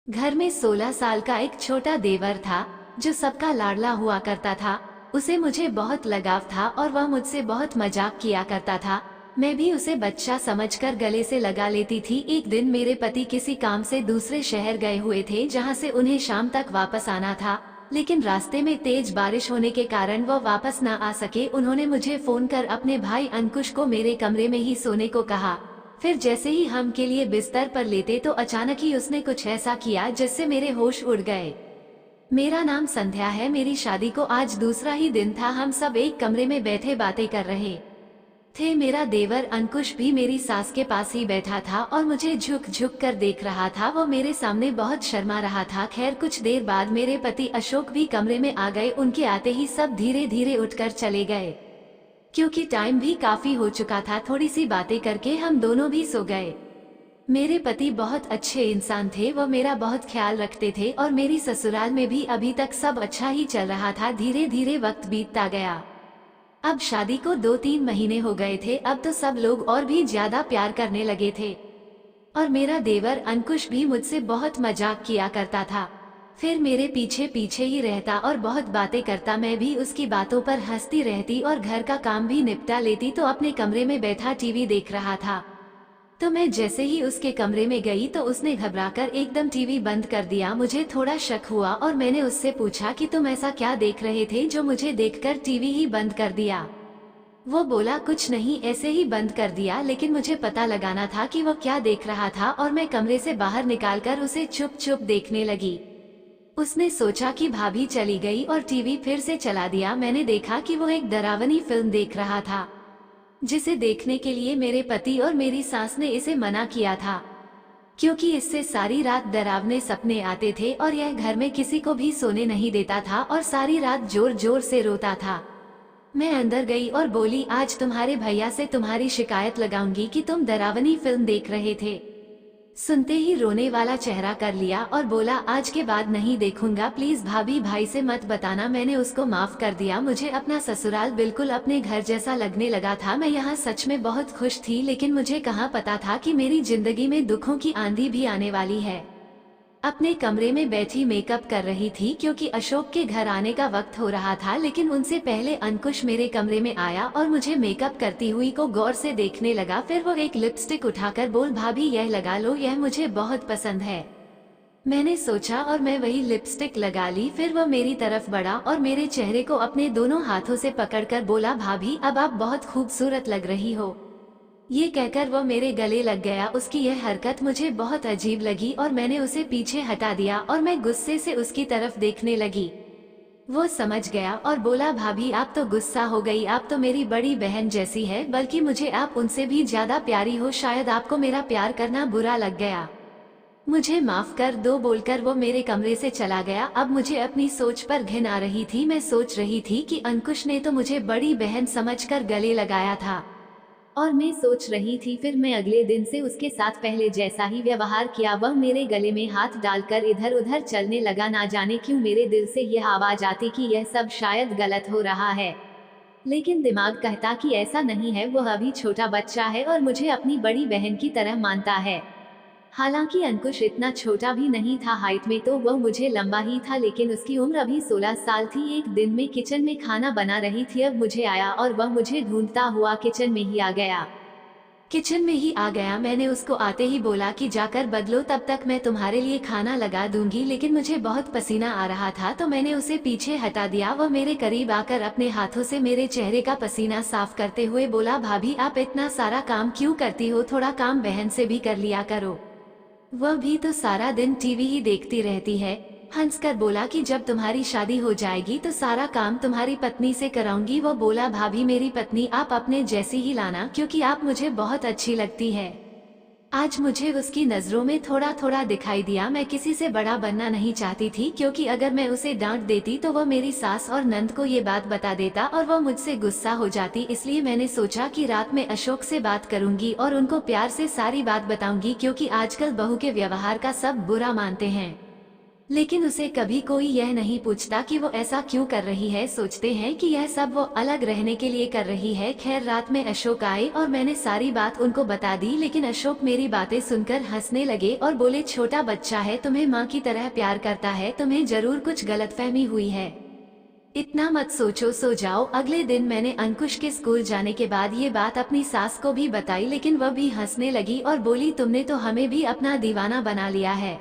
घर में 16 साल का एक छोटा देवर था जो सबका लाडला हुआ करता था। उसे मुझे बहुत लगाव था और वह मुझसे बहुत मजाक किया करता था। मैं भी उसे बच्चा समझकर गले से लगा लेती थी। एक दिन मेरे पति किसी काम से दूसरे शहर गए हुए थे जहां से उन्हें शाम तक वापस आना था, लेकिन रास्ते में तेज बारिश होने के कारण वह वापस न आ सके। उन्होंने मुझे फोन कर अपने भाई अंकुश को मेरे कमरे में ही सोने को कहा। फिर जैसे ही हम के लिए बिस्तर पर लेते तो अचानक ही उसने कुछ ऐसा किया जिससे मेरे होश उड़ गए। मेरा नाम संध्या है। मेरी शादी को आज दूसरा ही दिन था। हम सब एक कमरे में बैठे बातें कर रहे थे। मेरा देवर अंकुश भी मेरी सास के पास ही बैठा था और मुझे झुक झुक कर देख रहा था। वो मेरे सामने बहुत शर्मा रहा था। खैर कुछ देर बाद मेरे पति अशोक भी कमरे में आ गए। उनके आते ही सब धीरे धीरे उठकर चले गए क्योंकि टाइम भी काफी हो चुका था। थोड़ी सी बातें करके हम दोनों भी सो गए। मेरे पति बहुत अच्छे इंसान थे। वह मेरा बहुत ख्याल रखते थे और मेरी ससुराल में भी अभी तक सब अच्छा ही चल रहा था। धीरे धीरे वक्त बीतता गया। अब शादी को 2-3 महीने हो गए थे। अब तो सब लोग और भी ज्यादा प्यार करने लगे थे और मेरा देवर अंकुश भी मुझसे बहुत मजाक किया करता था। फिर मेरे पीछे पीछे ही रहता और बहुत बातें करता। मैं भी उसकी बातों पर हंसती रहती और घर का काम भी निपटा लेती। तो अपने कमरे में बैठा टीवी देख रहा था। तो मैं जैसे ही उसके कमरे में गई तो उसने घबराकर एकदम टीवी बंद कर दिया। मुझे थोड़ा शक हुआ और मैंने उससे पूछा कि तुम ऐसा क्या देख रहे थे जो मुझे देखकर टीवी ही बंद कर दिया। वो बोला कुछ नहीं, ऐसे ही बंद कर दिया। लेकिन मुझे पता लगाना था कि वो क्या देख रहा था और मैं कमरे से बाहर निकालकर उसे चुप चुप देखने लगी। उसने सोचा कि भाभी चली गई और टीवी फिर से चला दिया। मैंने देखा कि वो एक डरावनी फिल्म देख रहा था जिसे देखने के लिए मेरे पति और मेरी सास ने इसे मना किया था क्योंकि इससे सारी रात डरावने सपने आते थे और यह घर में किसी को भी सोने नहीं देता था और सारी रात जोर जोर से रोता था। मैं अंदर गई और बोली आज तुम्हारे भैया से तुम्हारी शिकायत लगाऊंगी कि तुम डरावनी फिल्म देख रहे थे। सुनते ही रोने वाला चेहरा कर लिया और बोला आज के बाद नहीं देखूंगा, प्लीज भाभी भाई से मत बताना। मैंने उसको माफ कर दिया। मुझे अपना ससुराल बिल्कुल अपने घर जैसा लगने लगा था। मैं यहाँ सच में बहुत खुश थी, लेकिन मुझे कहाँ पता था कि मेरी जिंदगी में दुखों की आंधी भी आने वाली है। अपने कमरे में बैठी मेकअप कर रही थी क्योंकि अशोक के घर आने का वक्त हो रहा था, लेकिन उनसे पहले अंकुश मेरे कमरे में आया और मुझे मेकअप करती हुई को गौर से देखने लगा। फिर वो एक लिपस्टिक उठाकर बोल भाभी यह लगा लो, यह मुझे बहुत पसंद है। मैंने सोचा और मैं वही लिपस्टिक लगा ली। फिर वह मेरी तरफ बढ़ा और मेरे चेहरे को अपने दोनों हाथों से पकड़कर बोला भाभी अब आप बहुत खूबसूरत लग रही हो। ये कहकर वो मेरे गले लग गया। उसकी यह हरकत मुझे बहुत अजीब लगी और मैंने उसे पीछे हटा दिया और मैं गुस्से से उसकी तरफ देखने लगी। वो समझ गया और बोला भाभी आप तो गुस्सा हो गई, आप तो मेरी बड़ी बहन जैसी है, बल्कि मुझे आप उनसे भी ज्यादा प्यारी हो। शायद आपको मेरा प्यार करना बुरा लग गया, मुझे माफ कर दो बोलकर वो मेरे कमरे से चला गया। अब मुझे अपनी सोच पर घिन आ रही थी। मैं सोच रही थी कि अंकुश ने तो मुझे बड़ी बहन समझकर गले लगाया था और मैं सोच रही थी फिर मैं अगले दिन से उसके साथ पहले जैसा ही व्यवहार किया। वह मेरे गले में हाथ डालकर इधर उधर चलने लगा। ना जाने क्यों मेरे दिल से यह आवाज आती कि यह सब शायद गलत हो रहा है, लेकिन दिमाग कहता कि ऐसा नहीं है, वह अभी छोटा बच्चा है और मुझे अपनी बड़ी बहन की तरह मानता है। हालांकि अंकुश इतना छोटा भी नहीं था, हाइट में तो वह मुझे लंबा ही था, लेकिन उसकी उम्र अभी 16 साल थी। एक दिन में किचन में खाना बना रही थी। अब मुझे आया और वह मुझे ढूंढता हुआ किचन में ही आ गया। मैंने उसको आते ही बोला कि जाकर बदलो, तब तक मैं तुम्हारे लिए खाना लगा दूंगी। लेकिन मुझे बहुत पसीना आ रहा था तो मैंने उसे पीछे हटा दिया। वह मेरे करीब आकर अपने हाथों से मेरे चेहरे का पसीना साफ करते हुए बोला भाभी आप इतना सारा काम क्यों करती हो, थोड़ा काम बहन से भी कर लिया करो, वह भी तो सारा दिन टीवी ही देखती रहती है। हंसकर बोला कि जब तुम्हारी शादी हो जाएगी तो सारा काम तुम्हारी पत्नी से कराऊंगी। वो बोला भाभी मेरी पत्नी आप अपने जैसी ही लाना, क्योंकि आप मुझे बहुत अच्छी लगती है। आज मुझे उसकी नजरों में थोड़ा थोड़ा दिखाई दिया। मैं किसी से बड़ा बनना नहीं चाहती थी, क्योंकि अगर मैं उसे डांट देती तो वह मेरी सास और नंद को ये बात बता देता और वह मुझसे गुस्सा हो जाती। इसलिए मैंने सोचा कि रात में अशोक से बात करूंगी और उनको प्यार से सारी बात बताऊंगी, क्योंकि आजकल बहू के व्यवहार का सब बुरा मानते हैं। लेकिन उसे कभी कोई यह नहीं पूछता कि वो ऐसा क्यों कर रही है। सोचते हैं कि यह सब वो अलग रहने के लिए कर रही है। खैर रात में अशोक आए और मैंने सारी बात उनको बता दी, लेकिन अशोक मेरी बातें सुनकर हंसने लगे और बोले, छोटा बच्चा है, तुम्हें माँ की तरह प्यार करता है, तुम्हें जरूर कुछ गलतफहमी हुई है, इतना मत सोचो, सो जाओ। अगले दिन मैंने अंकुश के स्कूल जाने के बाद ये बात अपनी सास को भी बताई, लेकिन वह भी हंसने लगी और बोली, तुमने तो हमें भी अपना दीवाना बना लिया है।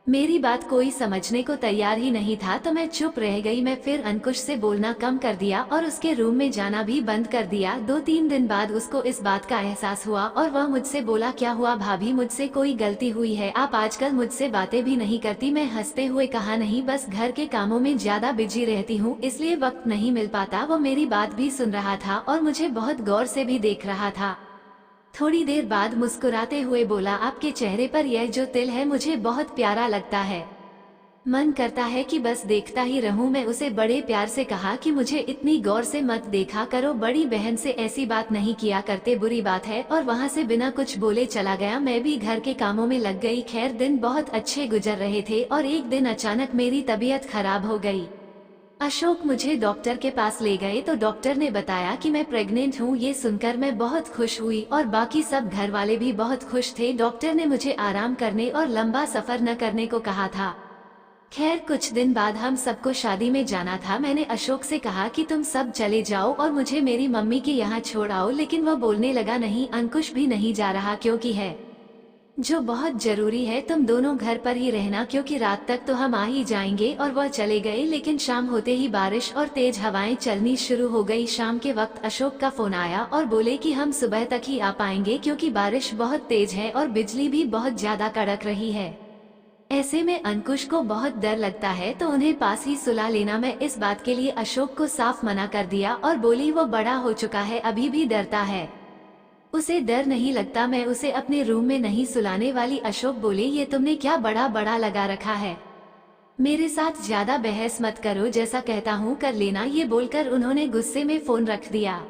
मेरी बात कोई समझने को तैयार ही नहीं था, तो मैं चुप रह गई। मैं फिर अंकुश से बोलना कम कर दिया और उसके रूम में जाना भी बंद कर दिया। 2-3 दिन बाद उसको इस बात का एहसास हुआ और वह मुझसे बोला, क्या हुआ भाभी, मुझसे कोई गलती हुई है? आप आजकल मुझसे बातें भी नहीं करती। मैं हंसते हुए कहा, नहीं, बस घर के कामों में ज्यादा बिजी रहती हूँ, इसलिए वक्त नहीं मिल पाता। वो मेरी बात भी सुन रहा था और मुझे बहुत गौर से भी देख रहा था। थोड़ी देर बाद मुस्कुराते हुए बोला, आपके चेहरे पर यह जो तिल है मुझे बहुत प्यारा लगता है, मन करता है कि बस देखता ही रहूं। मैं उसे बड़े प्यार से कहा कि मुझे इतनी गौर से मत देखा करो, बड़ी बहन से ऐसी बात नहीं किया करते, बुरी बात है। और वहां से बिना कुछ बोले चला गया। मैं भी घर के कामों में लग गई। खैर दिन बहुत अच्छे गुजर रहे थे और एक दिन अचानक मेरी तबीयत खराब हो गई। अशोक मुझे डॉक्टर के पास ले गए तो डॉक्टर ने बताया कि मैं प्रेग्नेंट हूँ। ये सुनकर मैं बहुत खुश हुई और बाकी सब घर वाले भी बहुत खुश थे। डॉक्टर ने मुझे आराम करने और लंबा सफर न करने को कहा था। खैर कुछ दिन बाद हम सबको शादी में जाना था। मैंने अशोक से कहा कि तुम सब चले जाओ और मुझे मेरी मम्मी के यहाँ छोड़ आओ, लेकिन वह बोलने लगा, नहीं, अंकुश भी नहीं जा रहा, क्योंकि है जो बहुत जरूरी है, तुम दोनों घर पर ही रहना, क्योंकि रात तक तो हम आ ही जाएंगे। और वह चले गए। लेकिन शाम होते ही बारिश और तेज हवाएं चलनी शुरू हो गई। शाम के वक्त अशोक का फोन आया और बोले कि हम सुबह तक ही आ पाएंगे, क्योंकि बारिश बहुत तेज है और बिजली भी बहुत ज्यादा कड़क रही है। ऐसे में अंकुश को बहुत डर लगता है, तो उन्हें पास ही सुला लेना। मैं इस बात के लिए अशोक को साफ मना कर दिया और बोली, वो बड़ा हो चुका है, अभी भी डरता है, उसे डर नहीं लगता, मैं उसे अपने रूम में नहीं सुलाने वाली। अशोक बोले, ये तुमने क्या बड़ा बड़ा लगा रखा है, मेरे साथ ज्यादा बहस मत करो, जैसा कहता हूँ कर लेना। ये बोलकर उन्होंने गुस्से में फोन रख दिया।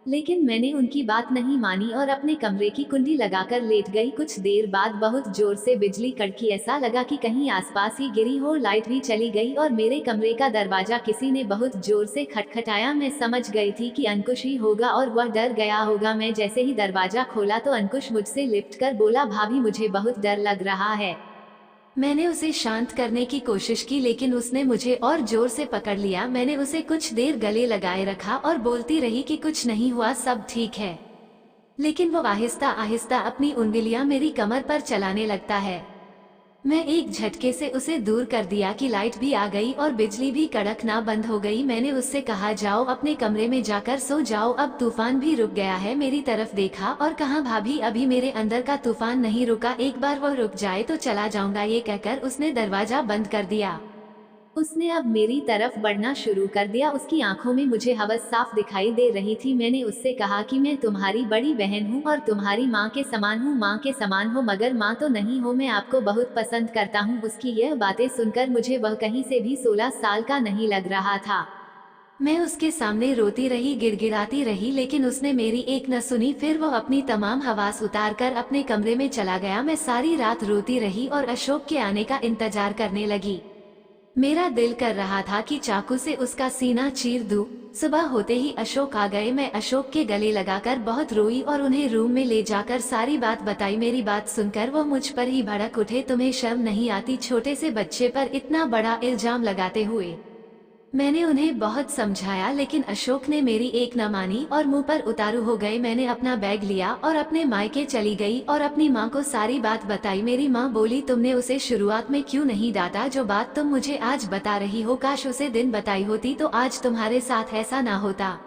लेकिन मैंने उनकी बात नहीं मानी और अपने कमरे की कुंडी लगाकर लेट गई। कुछ देर बाद बहुत जोर से बिजली कड़की, ऐसा लगा कि कहीं आसपास ही गिरी हो। लाइट भी चली गई और मेरे कमरे का दरवाजा किसी ने बहुत जोर से खटखटाया। मैं समझ गई थी कि अंकुश ही होगा और वह डर गया होगा। मैं जैसे ही दरवाजा खोला तो अंकुश मुझसे लिपट कर बोला, भाभी मुझे बहुत डर लग रहा है। मैंने उसे शांत करने की कोशिश की, लेकिन उसने मुझे और जोर से पकड़ लिया। मैंने उसे कुछ देर गले लगाए रखा और बोलती रही कि कुछ नहीं हुआ, सब ठीक है। लेकिन वो आहिस्ता आहिस्ता अपनी उंगलियां मेरी कमर पर चलाने लगता है। मैं एक झटके से उसे दूर कर दिया कि लाइट भी आ गई और बिजली भी कड़कना बंद हो गई। मैंने उससे कहा, जाओ अपने कमरे में जाकर सो जाओ, अब तूफान भी रुक गया है। मेरी तरफ देखा और कहा, भाभी अभी मेरे अंदर का तूफान नहीं रुका, एक बार वो रुक जाए तो चला जाऊंगा। ये कहकर उसने दरवाजा बंद कर दिया। उसने अब मेरी तरफ बढ़ना शुरू कर दिया। उसकी आंखों में मुझे हवस साफ दिखाई दे रही थी। मैंने उससे कहा कि मैं तुम्हारी बड़ी बहन हूँ और तुम्हारी माँ के समान हूँ, माँ के समान हो मगर माँ तो नहीं हो, मैं आपको बहुत पसंद करता हूँ। उसकी यह बातें सुनकर मुझे वह कहीं से भी 16 साल का नहीं लग रहा था। मैं उसके सामने रोती रही, गिड़गिड़ाती रही, लेकिन उसने मेरी एक न सुनी। फिर वो अपनी तमाम हवास उतार कर अपने कमरे में चला गया। मैं सारी रात रोती रही और अशोक के आने का इंतजार करने लगी। मेरा दिल कर रहा था कि चाकू से उसका सीना चीर दूं। सुबह होते ही अशोक आ गए। मैं अशोक के गले लगाकर बहुत रोई और उन्हें रूम में ले जाकर सारी बात बताई। मेरी बात सुनकर वो मुझ पर ही भड़क उठे, तुम्हें शर्म नहीं आती छोटे से बच्चे पर इतना बड़ा इल्जाम लगाते हुए। मैंने उन्हें बहुत समझाया, लेकिन अशोक ने मेरी एक न मानी और मुंह पर उतारू हो गए। मैंने अपना बैग लिया और अपने मायके चली गई और अपनी माँ को सारी बात बताई। मेरी माँ बोली, तुमने उसे शुरुआत में क्यों नहीं डांटा? जो बात तुम मुझे आज बता रही हो, काश उसे दिन बताई होती तो आज तुम्हारे साथ ऐसा ना होता।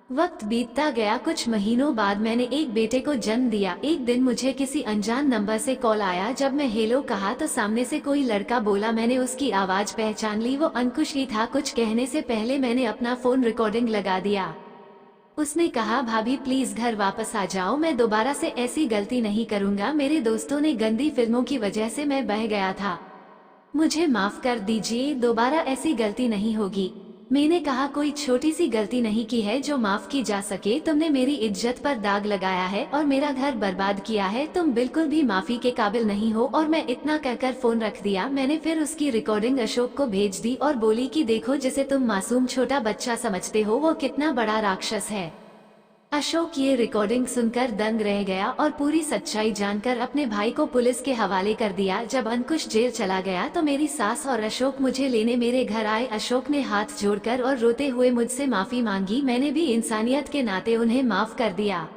वक्त बीतता गया। कुछ महीनों बाद मैंने एक बेटे को जन्म दिया। एक दिन मुझे किसी अनजान नंबर से कॉल आया। जब मैं हेलो कहा तो सामने से कोई लड़का बोला। मैंने उसकी आवाज पहचान ली, वो अंकुश ही था। कुछ कहने से पहले मैंने अपना फोन रिकॉर्डिंग लगा दिया। उसने कहा, भाभी प्लीज घर वापस आ जाओ, मैं दोबारा से ऐसी गलती नहीं करूंगा। मेरे दोस्तों ने गंदी फिल्मों की वजह से मैं बह गया था, मुझे माफ कर दीजिए, दोबारा ऐसी गलती नहीं होगी। मैंने कहा कोई छोटी सी गलती नहीं की है जो माफ की जा सके। तुमने मेरी इज्जत पर दाग लगाया है और मेरा घर बर्बाद किया है। तुम बिल्कुल भी माफी के काबिल नहीं हो। और मैं इतना कहकर फोन रख दिया। मैंने फिर उसकी रिकॉर्डिंग अशोक को भेज दी और बोली कि देखो जिसे तुम मासूम छोटा बच्चा समझते हो वो कितना बड़ा राक्षस है। अशोक ये रिकॉर्डिंग सुनकर दंग रह गया और पूरी सच्चाई जानकर अपने भाई को पुलिस के हवाले कर दिया। जब अंकुश जेल चला गया तो मेरी सास और अशोक मुझे लेने मेरे घर आए। अशोक ने हाथ जोड़कर और रोते हुए मुझसे माफी मांगी। मैंने भी इंसानियत के नाते उन्हें माफ कर दिया,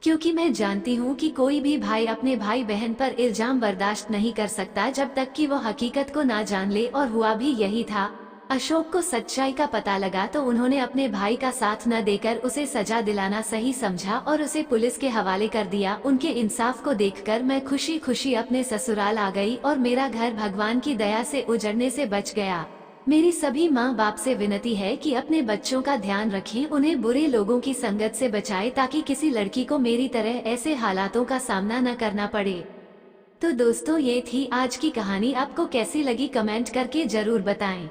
क्योंकि मैं जानती हूँ कि कोई भी भाई अपने भाई बहन पर इल्जाम बर्दाश्त नहीं कर सकता जब तक कि वो हकीकत को ना जान ले। और हुआ भी यही था। अशोक को सच्चाई का पता लगा तो उन्होंने अपने भाई का साथ न देकर उसे सजा दिलाना सही समझा और उसे पुलिस के हवाले कर दिया। उनके इंसाफ को देखकर मैं खुशी खुशी अपने ससुराल आ गई और मेरा घर भगवान की दया से उजड़ने से बच गया। मेरी सभी माँ बाप से विनती है कि अपने बच्चों का ध्यान रखें, उन्हें बुरे लोगों की संगत से बचाएं ताकि किसी लड़की को मेरी तरह ऐसे हालातों का सामना न करना पड़े। तो दोस्तों ये थी आज की कहानी। आपको कैसी लगी कमेंट करके जरूर बताएं।